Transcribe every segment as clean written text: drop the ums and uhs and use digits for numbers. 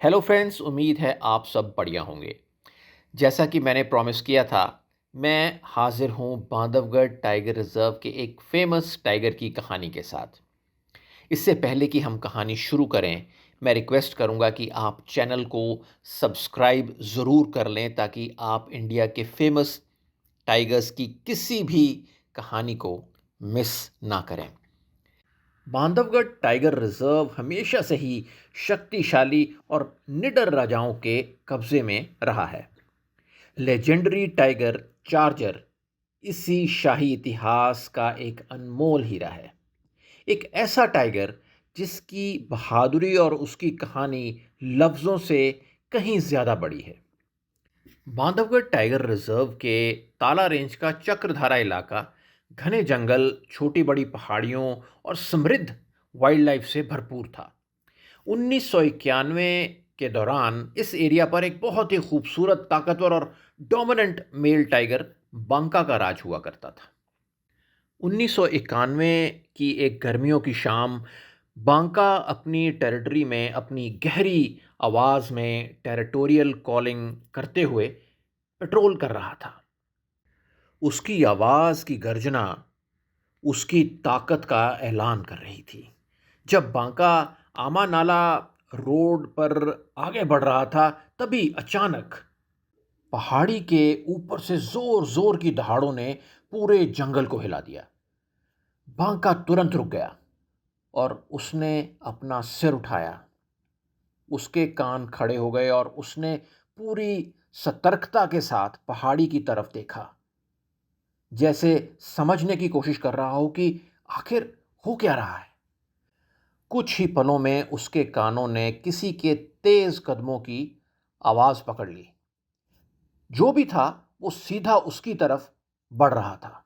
Hello friends, उम्मीद है आप सब बढ़िया होंगे। जैसा कि मैंने प्रॉमिस किया था, मैं हाजिर हूँ बांधवगढ़ टाइगर रिजर्व के एक फेमस टाइगर की कहानी के साथ। इससे पहले कि हम कहानी शुरू करें, मैं रिक्वेस्ट करूँगा कि आप चैनल को सब्सक्राइब ज़रूर कर लें ताकि आप इंडिया के फेमस टाइगर्स की किसी भी कहानी को मिस ना करें। बांधवगढ़ टाइगर रिजर्व हमेशा से ही शक्तिशाली और निडर राजाओं के कब्जे में रहा है। लेजेंडरी टाइगर चार्जर इसी शाही इतिहास का एक अनमोल हीरा है। एक ऐसा टाइगर जिसकी बहादुरी और उसकी कहानी लफ्ज़ों से कहीं ज़्यादा बड़ी है। बांधवगढ़ टाइगर रिजर्व के ताला रेंज का चक्रधारा इलाका घने जंगल, छोटी बड़ी पहाड़ियों और समृद्ध वाइल्ड लाइफ से भरपूर था। 1991 के दौरान इस एरिया पर एक बहुत ही खूबसूरत, ताकतवर और डोमिनेंट मेल टाइगर बांका का राज हुआ करता था। 1991 की एक गर्मियों की शाम, बांका अपनी टेरिटरी में अपनी गहरी आवाज़ में टेरिटोरियल कॉलिंग करते हुए पेट्रोल कर रहा था। उसकी आवाज़ की गर्जना उसकी ताकत का ऐलान कर रही थी। जब बांका आमा नाला रोड पर आगे बढ़ रहा था, तभी अचानक पहाड़ी के ऊपर से जोर-जोर की दहाड़ों ने पूरे जंगल को हिला दिया। बांका तुरंत रुक गया और उसने अपना सिर उठाया। उसके कान खड़े हो गए और उसने पूरी सतर्कता के साथ पहाड़ी की तरफ देखा, जैसे समझने की कोशिश कर रहा हो कि आखिर हो क्या रहा है। कुछ ही पलों में उसके कानों ने किसी के तेज कदमों की आवाज पकड़ ली। जो भी था वो सीधा उसकी तरफ बढ़ रहा था।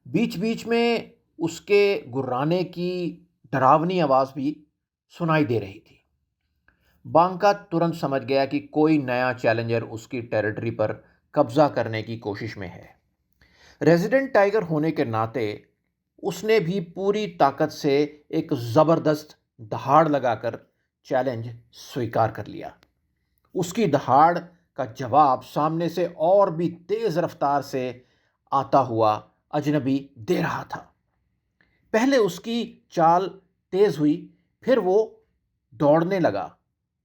बीच बीच में उसके गुर्राने की डरावनी आवाज भी सुनाई दे रही थी। बांका तुरंत समझ गया कि कोई नया चैलेंजर उसकी टेरिटरी पर कब्जा करने की कोशिश में है। रेजिडेंट टाइगर होने के नाते उसने भी पूरी ताकत से एक जबरदस्त दहाड़ लगाकर चैलेंज स्वीकार कर लिया। उसकी दहाड़ का जवाब सामने से और भी तेज रफ्तार से आता हुआ अजनबी दे रहा था। पहले उसकी चाल तेज हुई, फिर वो दौड़ने लगा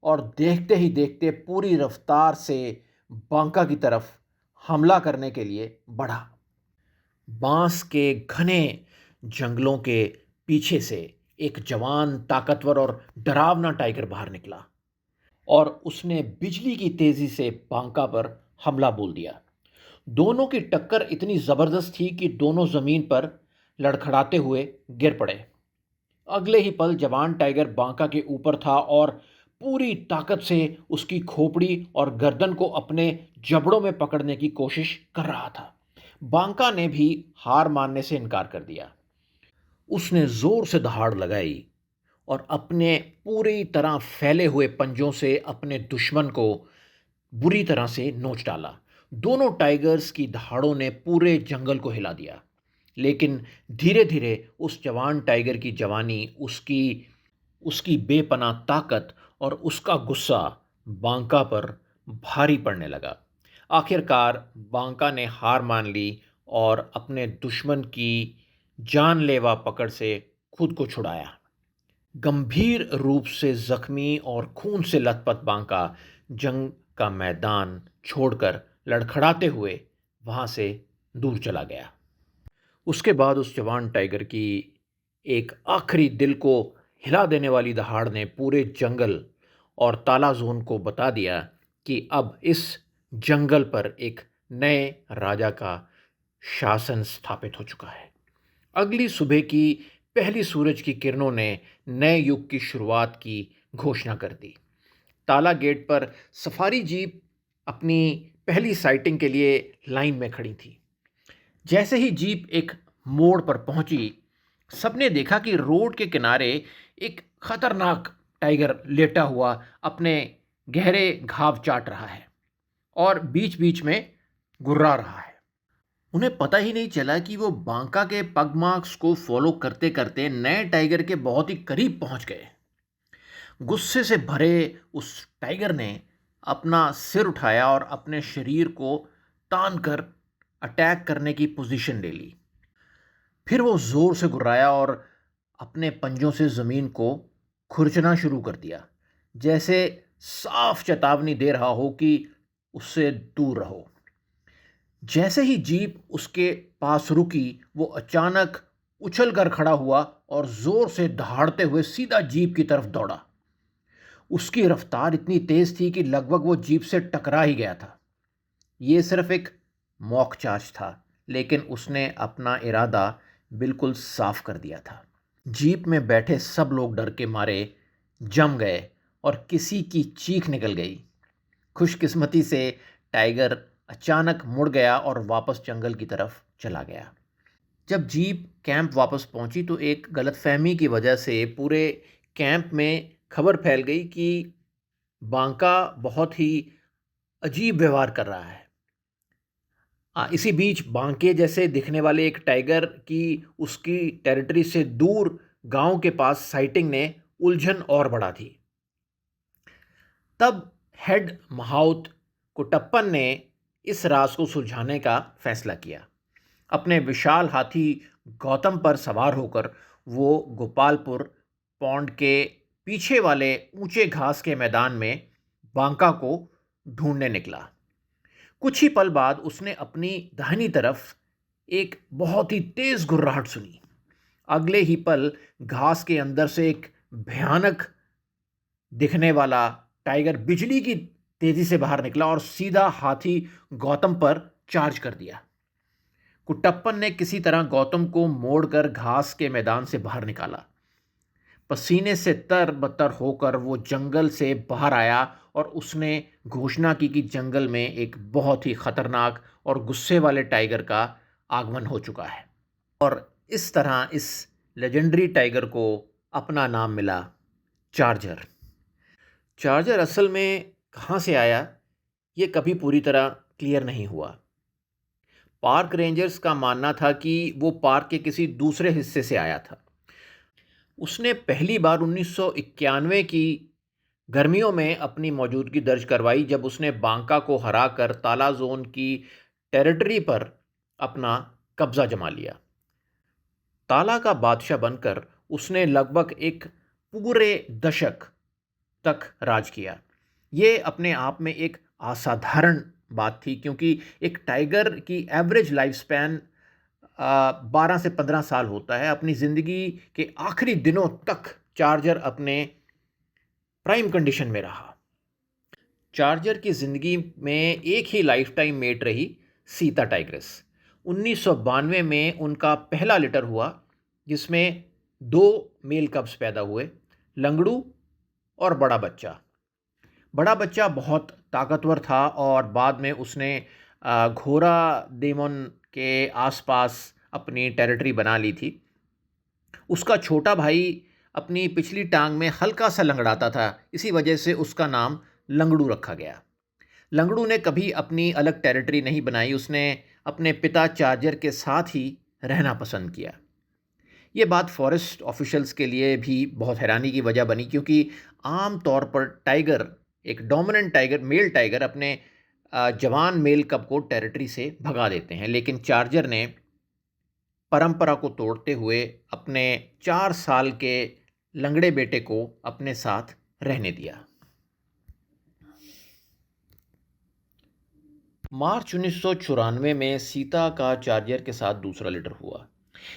और देखते ही देखते पूरी रफ्तार से बांका की तरफ हमला करने के लिए बढ़ा। बांस के घने जंगलों के पीछे से एक जवान, ताकतवर और डरावना टाइगर बाहर निकला और उसने बिजली की तेजी से बांका पर हमला बोल दिया। दोनों की टक्कर इतनी जबरदस्त थी कि दोनों जमीन पर लड़खड़ाते हुए गिर पड़े। अगले ही पल जवान टाइगर बांका के ऊपर था और पूरी ताकत से उसकी खोपड़ी और गर्दन को अपने जबड़ों में पकड़ने की कोशिश कर रहा था। बांका ने भी हार मानने से इनकार कर दिया। उसने जोर से दहाड़ लगाई और अपने पूरी तरह फैले हुए पंजों से अपने दुश्मन को बुरी तरह से नोच डाला। दोनों टाइगर्स की दहाड़ों ने पूरे जंगल को हिला दिया, लेकिन धीरे धीरे उस जवान टाइगर की जवानी, उसकी उसकी बेपनाह ताकत और उसका गुस्सा बांका पर भारी पड़ने लगा। आखिरकार बांका ने हार मान ली और अपने दुश्मन की जानलेवा पकड़ से खुद को छुड़ाया। गंभीर रूप से जख्मी और खून से लथपथ बांका जंग का मैदान छोड़कर लड़खड़ाते हुए वहां से दूर चला गया। उसके बाद उस जवान टाइगर की एक आखिरी दिल को हिला देने वाली दहाड़ ने पूरे जंगल और ताला जोन को बता दिया कि अब इस जंगल पर एक नए राजा का शासन स्थापित हो चुका है। अगली सुबह की पहली सूरज की किरणों ने नए युग की शुरुआत की घोषणा कर दी। ताला गेट पर सफारी जीप अपनी पहली साइटिंग के लिए लाइन में खड़ी थी। जैसे ही जीप एक मोड़ पर पहुंची, सबने देखा कि रोड के किनारे एक खतरनाक टाइगर लेटा हुआ अपने गहरे घाव चाट रहा है और बीच बीच में गुर्रा रहा है। उन्हें पता ही नहीं चला कि वो बांका के पग मार्क्स को फॉलो करते करते नए टाइगर के बहुत ही करीब पहुंच गए। गुस्से से भरे उस टाइगर ने अपना सिर उठाया और अपने शरीर को तान कर अटैक करने की पोजीशन ले ली। फिर वो ज़ोर से गुर्राया और अपने पंजों से ज़मीन को खुरचना शुरू कर दिया, जैसे साफ चेतावनी दे रहा हो कि उससे दूर रहो। जैसे ही जीप उसके पास रुकी, वो अचानक उछल कर खड़ा हुआ और ज़ोर से दहाड़ते हुए सीधा जीप की तरफ दौड़ा। उसकी रफ्तार इतनी तेज़ थी कि लगभग वो जीप से टकरा ही गया था। ये सिर्फ एक मॉक चार्ज था, लेकिन उसने अपना इरादा बिल्कुल साफ कर दिया था। जीप में बैठे सब लोग डर के मारे जम गए और किसी की चीख निकल गई। खुशकिस्मती से टाइगर अचानक मुड़ गया और वापस जंगल की तरफ चला गया। जब जीप कैंप वापस पहुंची तो एक गलतफहमी की वजह से पूरे कैंप में खबर फैल गई कि बांका बहुत ही अजीब व्यवहार कर रहा है। इसी बीच बांके जैसे दिखने वाले एक टाइगर की उसकी टेरिटरी से दूर गांव के पास साइटिंग ने उलझन और बढ़ा दी। तब हेड महाउत कुटप्पन ने इस राज को सुलझाने का फैसला किया। अपने विशाल हाथी गौतम पर सवार होकर वो गोपालपुर पौंड के पीछे वाले ऊंचे घास के मैदान में बांका को ढूंढने निकला। कुछ ही पल बाद उसने अपनी दाहिनी तरफ एक बहुत ही तेज गुर्राहट सुनी। अगले ही पल घास के अंदर से एक भयानक दिखने वाला टाइगर बिजली की तेजी से बाहर निकला और सीधा हाथी गौतम पर चार्ज कर दिया। कुट्टप्पन ने किसी तरह गौतम को मोड़कर घास के मैदान से बाहर निकाला। पसीने से तर-बतर होकर वो जंगल से बाहर आया और उसने घोषणा की कि जंगल में एक बहुत ही खतरनाक और गुस्से वाले टाइगर का आगमन हो चुका है। और इस तरह इस लेजेंडरी टाइगर को अपना नाम मिला, चार्जर। चार्जर असल में कहाँ से आया, ये कभी पूरी तरह क्लियर नहीं हुआ। पार्क रेंजर्स का मानना था कि वो पार्क के किसी दूसरे हिस्से से आया था। उसने पहली बार 1991 की गर्मियों में अपनी मौजूदगी दर्ज करवाई, जब उसने बांका को हराकर ताला जोन की टेरिटरी पर अपना कब्जा जमा लिया। ताला का बादशाह बनकर उसने लगभग एक पूरे दशक तक राज किया। ये अपने आप में एक असाधारण बात थी, क्योंकि एक टाइगर की एवरेज लाइफ स्पैन 12 से 15 साल होता है। अपनी ज़िंदगी के आखिरी दिनों तक चार्जर अपने प्राइम कंडीशन में रहा। चार्जर की ज़िंदगी में एक ही लाइफ टाइम मेट रही, सीता टाइग्रेस। 1992 में उनका पहला लिटर हुआ, जिसमें 2 मेल कब्स पैदा हुए, लंगड़ू और बड़ा बच्चा। बड़ा बच्चा बहुत ताकतवर था और बाद में उसने घोरा देमन के आसपास अपनी टेरिटरी बना ली थी। उसका छोटा भाई अपनी पिछली टांग में हल्का सा लंगड़ाता था, इसी वजह से उसका नाम लंगड़ू रखा गया। लंगड़ू ने कभी अपनी अलग टेरिटरी नहीं बनाई, उसने अपने पिता चार्जर के साथ ही रहना पसंद किया। ये बात फॉरेस्ट ऑफिशियल्स के लिए भी बहुत हैरानी की वजह बनी, क्योंकि आम तौर पर टाइगर, एक डोमिनेंट टाइगर, मेल टाइगर अपने जवान मेल कब को टेरिटरी से भगा देते हैं, लेकिन चार्जर ने परंपरा को तोड़ते हुए अपने 4 साल के लंगड़े बेटे को अपने साथ रहने दिया। मार्च 1994 में सीता का चार्जर के साथ दूसरा लिटर हुआ।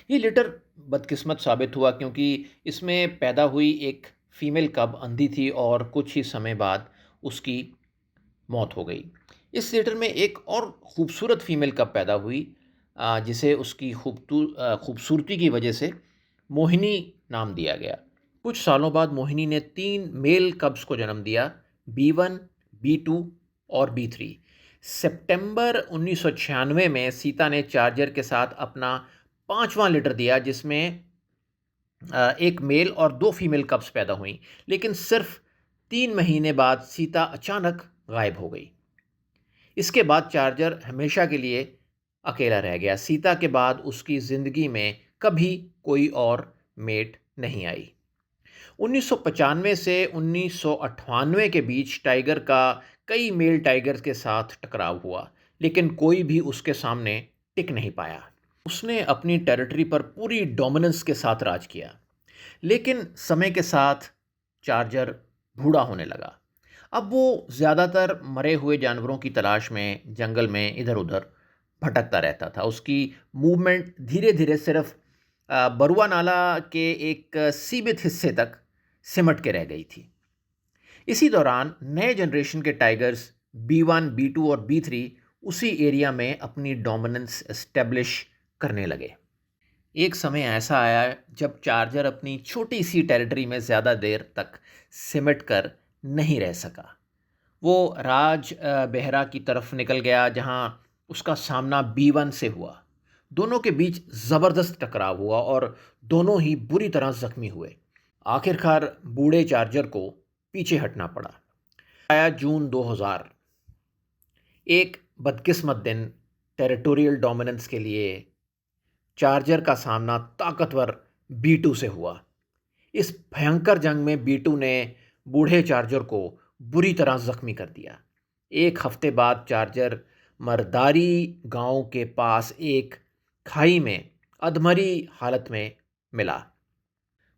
ये लिटर बदकिस्मत साबित हुआ, क्योंकि इसमें पैदा हुई एक फीमेल कब अंधी थी और कुछ ही समय बाद उसकी मौत हो गई। इस लिटर में एक और खूबसूरत फीमेल कब पैदा हुई, जिसे उसकी खूबसूरती की वजह से मोहिनी नाम दिया गया। कुछ सालों बाद मोहिनी ने 3 मेल कब्स को जन्म दिया, B1, B2 और B3। सितंबर 1996 में सीता ने चार्जर के साथ अपना 5वां लिटर दिया, जिसमें एक मेल और 2 फीमेल कब्स पैदा हुईं, लेकिन सिर्फ 3 महीने बाद सीता अचानक गायब हो गई। इसके बाद चार्जर हमेशा के लिए अकेला रह गया। सीता के बाद उसकी ज़िंदगी में कभी कोई और मेट नहीं आई। 1995 से 1998 के बीच टाइगर का कई मेल टाइगर्स के साथ टकराव हुआ, लेकिन कोई भी उसके सामने टिक नहीं पाया। उसने अपनी टेरिटरी पर पूरी डोमिनेंस के साथ राज किया। लेकिन समय के साथ चार्जर बूढ़ा होने लगा। अब वो ज़्यादातर मरे हुए जानवरों की तलाश में जंगल में इधर-उधर भटकता रहता था। उसकी मूवमेंट धीरे-धीरे सिर्फ बरुआ नाला के एक सीमित हिस्से तक सिमट के रह गई थी। इसी दौरान नए जनरेशन के टाइगर्स B1, B2 और B3 उसी एरिया में अपनी डोमिनेंस एस्टेब्लिश करने लगे। एक समय ऐसा आया जब चार्जर अपनी छोटी सी टेरिटरी में ज़्यादा देर तक सिमट कर नहीं रह सका। वो बेहरा की तरफ निकल गया, जहाँ उसका सामना B1 से हुआ। दोनों के बीच ज़बरदस्त टकराव हुआ और दोनों ही बुरी तरह ज़ख्मी हुए। आखिरकार बूढ़े चार्जर को पीछे हटना पड़ा। आया जून 2000, एक बदकिस्मत दिन टेरिटोरियल डोमिनेंस के लिए चार्जर का सामना ताकतवर B2 से हुआ। इस भयंकर जंग में B2 ने बूढ़े चार्जर को बुरी तरह जख्मी कर दिया। एक हफ्ते बाद चार्जर मरदारी गांव के पास एक खाई में अधमरी हालत में मिला।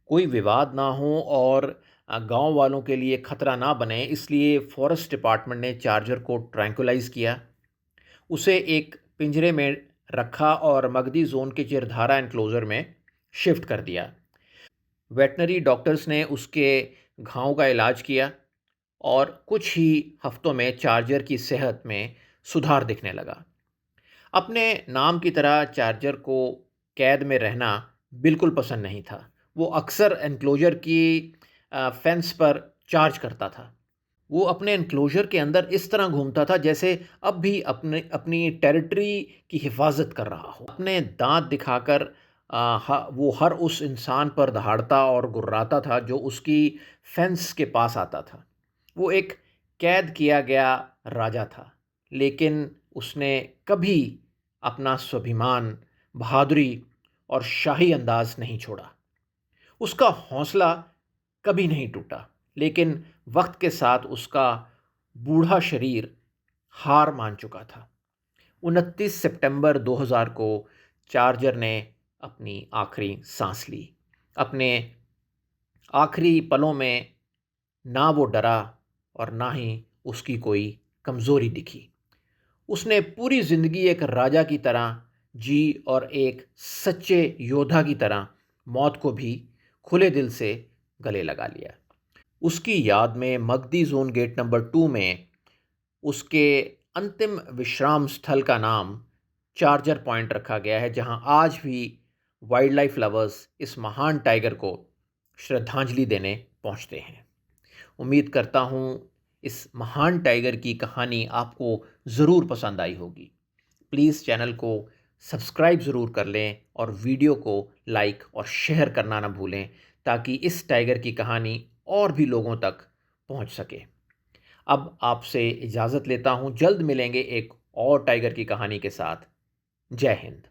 कोई विवाद ना हो और गांव वालों के लिए खतरा ना बने, इसलिए फॉरेस्ट डिपार्टमेंट ने चार्जर को ट्रैंकुलाइज किया, उसे एक पिंजरे में रखा और मगधी जोन के चिरधारा एनक्लोजर में शिफ्ट कर दिया। वेटनरी डॉक्टर्स ने उसके घाव का इलाज किया और कुछ ही हफ्तों में चार्जर की सेहत में सुधार दिखने लगा। अपने नाम की तरह चार्जर को कैद में रहना बिल्कुल पसंद नहीं था। वो अक्सर एनक्लोजर की फेंस पर चार्ज करता था। वो अपने एनक्लोजर के अंदर इस तरह घूमता था जैसे अब भी अपनी टेरिटरी की हिफाजत कर रहा हो। अपने दांत दिखाकर वो हर उस इंसान पर दहाड़ता और गुर्राता था जो उसकी फेंस के पास आता था। वो एक कैद किया गया राजा था, लेकिन उसने कभी अपना स्वाभिमान, बहादुरी और शाही अंदाज नहीं छोड़ा। उसका हौसला कभी नहीं टूटा, लेकिन वक्त के साथ उसका बूढ़ा शरीर हार मान चुका था। 29 सितंबर 2000 को चार्जर ने अपनी आखिरी सांस ली। अपने आखिरी पलों में ना वो डरा और ना ही उसकी कोई कमज़ोरी दिखी। उसने पूरी ज़िंदगी एक राजा की तरह जी और एक सच्चे योद्धा की तरह मौत को भी खुले दिल से गले लगा लिया। उसकी याद में मगधी जोन गेट नंबर 2 में उसके अंतिम विश्राम स्थल का नाम चार्जर पॉइंट रखा गया है, जहां आज भी वाइल्ड लाइफ लवर्स इस महान टाइगर को श्रद्धांजलि देने पहुंचते हैं। उम्मीद करता हूं इस महान टाइगर की कहानी आपको ज़रूर पसंद आई होगी। प्लीज़ चैनल को सब्सक्राइब ज़रूर कर लें और वीडियो को लाइक और शेयर करना ना भूलें, ताकि इस टाइगर की कहानी और भी लोगों तक पहुंच सके। अब आपसे इजाज़त लेता हूं, जल्द मिलेंगे एक और टाइगर की कहानी के साथ। जय हिंद।